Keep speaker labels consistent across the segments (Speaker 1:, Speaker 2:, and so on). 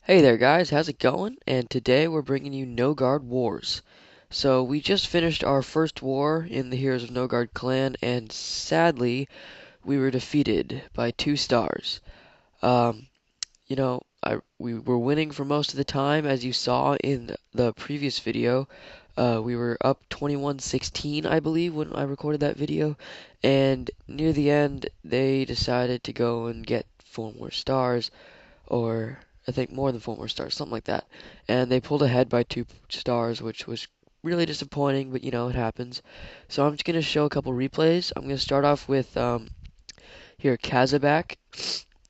Speaker 1: Hey there guys, how's it going? And today we're bringing you Nogard Wars. So we just finished our first war in the Heroes of Nogard clan and sadly we were defeated by 2 stars. Um, we were winning for most of the time as you saw in the previous video. We were up 21-16 I believe when I recorded that video, and near the end they decided to go and get 4 more stars, or I think more than 4 more stars, something like that. And they pulled ahead by 2 stars, which was really disappointing, but it happens. So I'm just going to show a couple replays. I'm going to start off with here, Chasmback.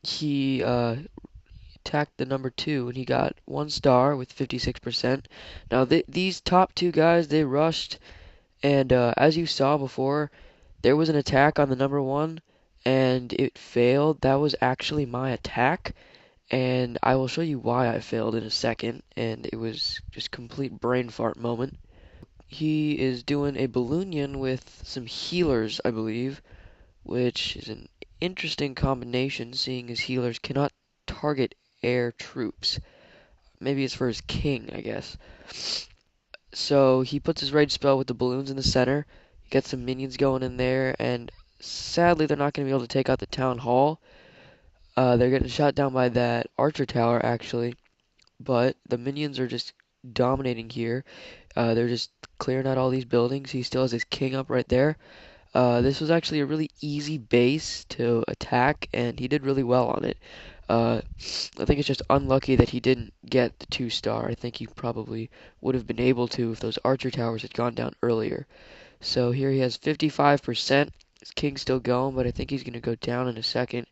Speaker 1: He attacked the number 2 and he got 1 star with 56%. Now these top 2 guys, they rushed, and as you saw before, there was an attack on the number 1 and it failed. That was actually my attack. And I will show you why I failed in a second, and it was just complete brain fart moment. He is doing a Balloonion with some healers, I believe, which is an interesting combination, seeing as healers cannot target air troops. Maybe it's for his king, I guess. So he puts his rage spell with the balloons in the center, gets some minions going in there, and sadly they're not going to be able to take out the town hall. They're getting shot down by that archer tower, actually. But the minions are just dominating here. They're just clearing out all these buildings. He still has his king up right there. This was actually a really easy base to attack, and he did really well on it. I think it's just unlucky that he didn't get the 2 star. I think he probably would have been able to if those archer towers had gone down earlier. So here he has 55%. His king's still going, but I think he's going to go down in a second.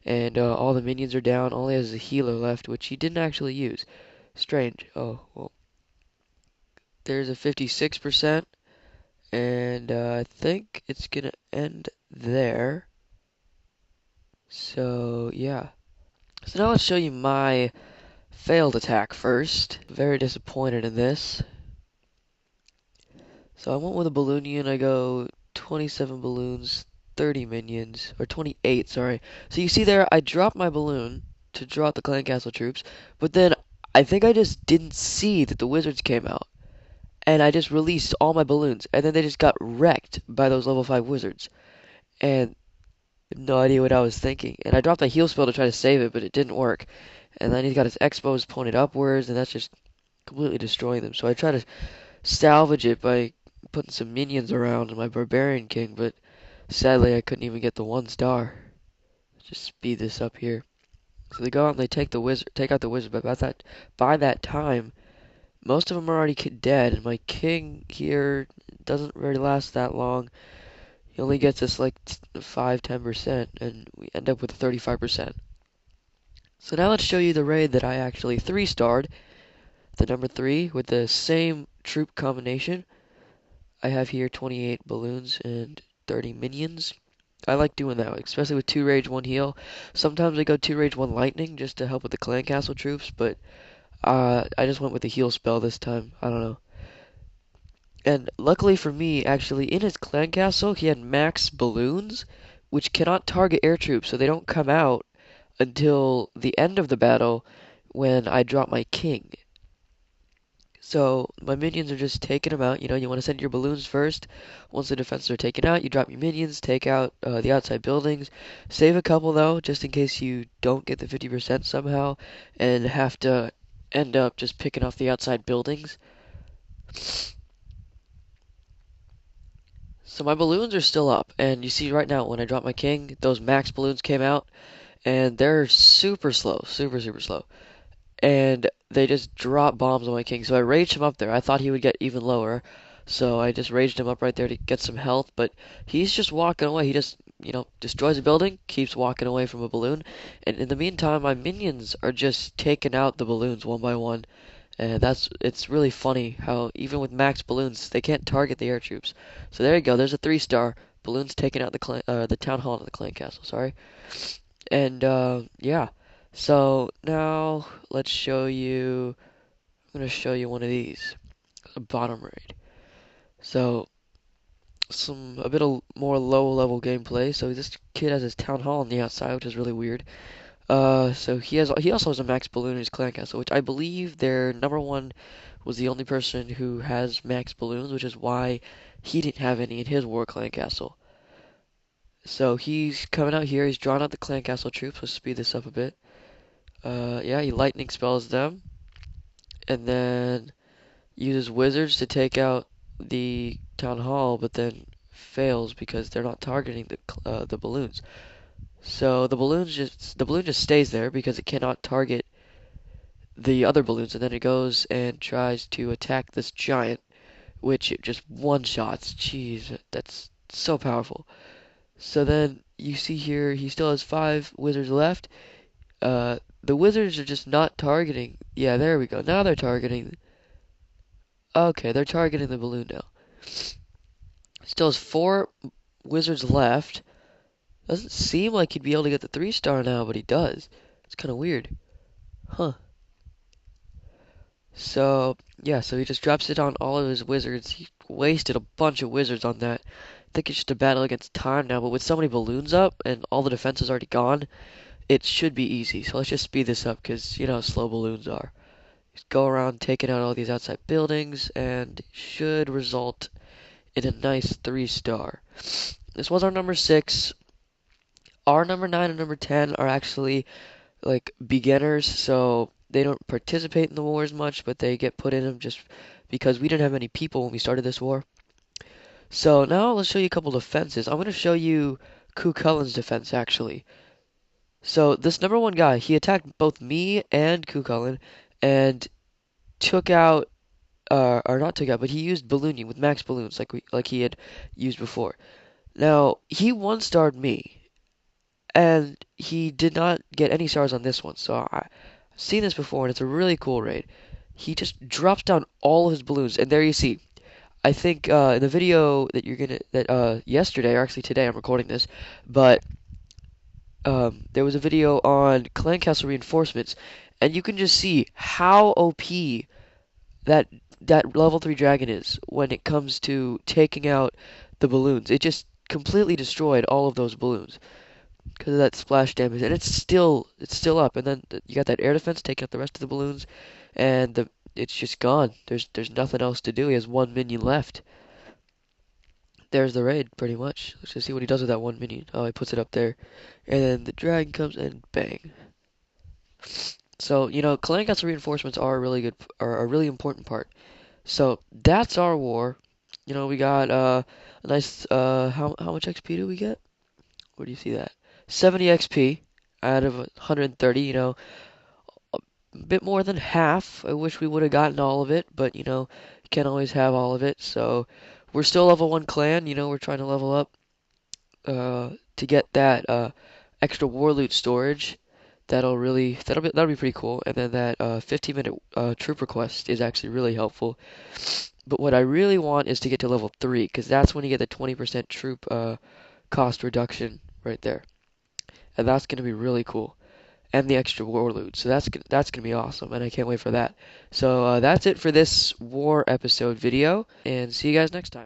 Speaker 1: And all the minions are down. All he has is a healer left, which he didn't actually use. Strange. Oh, well. There's a 56%, and I think it's gonna end there. So, yeah. So now let's show you my failed attack first. Very disappointed in this. So I went with a Balloonian. I go 27 balloons, 30 minions, or 28, sorry. So you see there, I dropped my balloon to draw out the clan castle troops, but then I think I just didn't see that the wizards came out. And I just released all my balloons, and then they just got wrecked by those level 5 wizards. And no idea what I was thinking. And I dropped a heal spell to try to save it, but it didn't work. And then he's got his X-bows pointed upwards, and that's just completely destroying them. So I try to salvage it by putting some minions around my barbarian king, but sadly I couldn't even get the 1 star. Just speed this up here. So they go out and they take out the wizard, but by that time, most of them are already dead, and my king here doesn't really last that long. He only gets us like 5-10%, and we end up with 35%. So now let's show you the raid that I actually 3-starred, the number 3, with the same troop combination. I have here 28 balloons and 30 minions. I like doing that, especially with 2 rage, 1 heal. Sometimes I go 2 rage, 1 lightning just to help with the clan castle troops, but I just went with the heal spell this time. I don't know. And luckily for me, actually, in his clan castle, he had max balloons, which cannot target air troops, so they don't come out until the end of the battle when I drop my king. So my minions are just taking them out. You want to send your balloons first. Once the defenses are taken out, you drop your minions, take out the outside buildings. Save a couple, though, just in case you don't get the 50% somehow and have to end up just picking off the outside buildings. So my balloons are still up, and you see right now when I drop my king, those max balloons came out, and they're super slow, super, super slow. And they just drop bombs on my king, so I raged him up there. I thought he would get even lower, so I just raged him up right there to get some health, but he's just walking away. He just, destroys a building, keeps walking away from a balloon, and in the meantime, my minions are just taking out the balloons one by one. And it's really funny how even with max balloons, they can't target the air troops. So there you go. There's a 3-star. Balloons taking out the town hall and the clan castle. Sorry. And yeah. So now let's show you. I'm gonna show you one of these. A bottom raid. So a bit of more low level gameplay. So this kid has his town hall on the outside, which is really weird. So he also has a max balloon in his clan castle, which I believe their number one was the only person who has max balloons, which is why he didn't have any in his war clan castle. So he's coming out here. He's drawn out the clan castle troops. Let's speed this up a bit. Yeah, he lightning spells them, and then uses wizards to take out the town hall, but then fails because they're not targeting the balloons. So the balloon just stays there because it cannot target the other balloons, and then it goes and tries to attack this giant, which it just one shots. Jeez, that's so powerful. So then you see here he still has five wizards left. The wizards are just not targeting. Yeah, there we go. Now they're targeting. Okay, they're targeting the balloon now. Still has four wizards left. Doesn't seem like he'd be able to get the 3-star now, but he does. It's kind of weird. Huh. So, yeah, so he just drops it on all of his wizards. He wasted a bunch of wizards on that. I think it's just a battle against time now, but with so many balloons up and all the defense is already gone, it should be easy. So let's just speed this up because you know how slow balloons are. Just go around taking out all these outside buildings and should result in a nice 3-star. This was our number 6. Our number 9 and number 10 are actually like beginners, so they don't participate in the wars much, but they get put in them just because we didn't have many people when we started this war. So now let's show you a couple defenses. I'm going to show you Ku Cullen's defense actually. So this number 1 guy, he attacked both me and Ku Cullen and took out or not took out, but he used ballooning with max balloons like he had used before. Now, he 1-starred me and he did not get any stars on this one. So I've seen this before, and it's a really cool raid. He just drops down all of his balloons, and there you see. I think in the video that yesterday or actually today I'm recording this, but there was a video on Clan Castle reinforcements, and you can just see how OP that that level 3 dragon is when it comes to taking out the balloons. It just completely destroyed all of those balloons because of that splash damage, and it's still up. And then you got that air defense taking out the rest of the balloons, and it's just gone. There's nothing else to do. He has one minion left. There's the raid, pretty much. Let's just see what he does with that one minion. Oh, he puts it up there, and then the dragon comes and bang. So you know, clan castle reinforcements are are a really important part. So that's our war. You know, we got a nice how much XP do we get? Where do you see that? 70 XP out of 130, you know, a bit more than half. I wish we would have gotten all of it, but you know, you can't always have all of it. So we're still level 1 clan, you know, we're trying to level up to get that extra war loot storage. That'll be pretty cool. And then that 15-minute troop request is actually really helpful. But what I really want is to get to level 3 because that's when you get the 20% troop cost reduction right there. And that's going to be really cool. And the extra war loot. So that's gonna be awesome, and I can't wait for that. So that's it for this war episode video, and see you guys next time.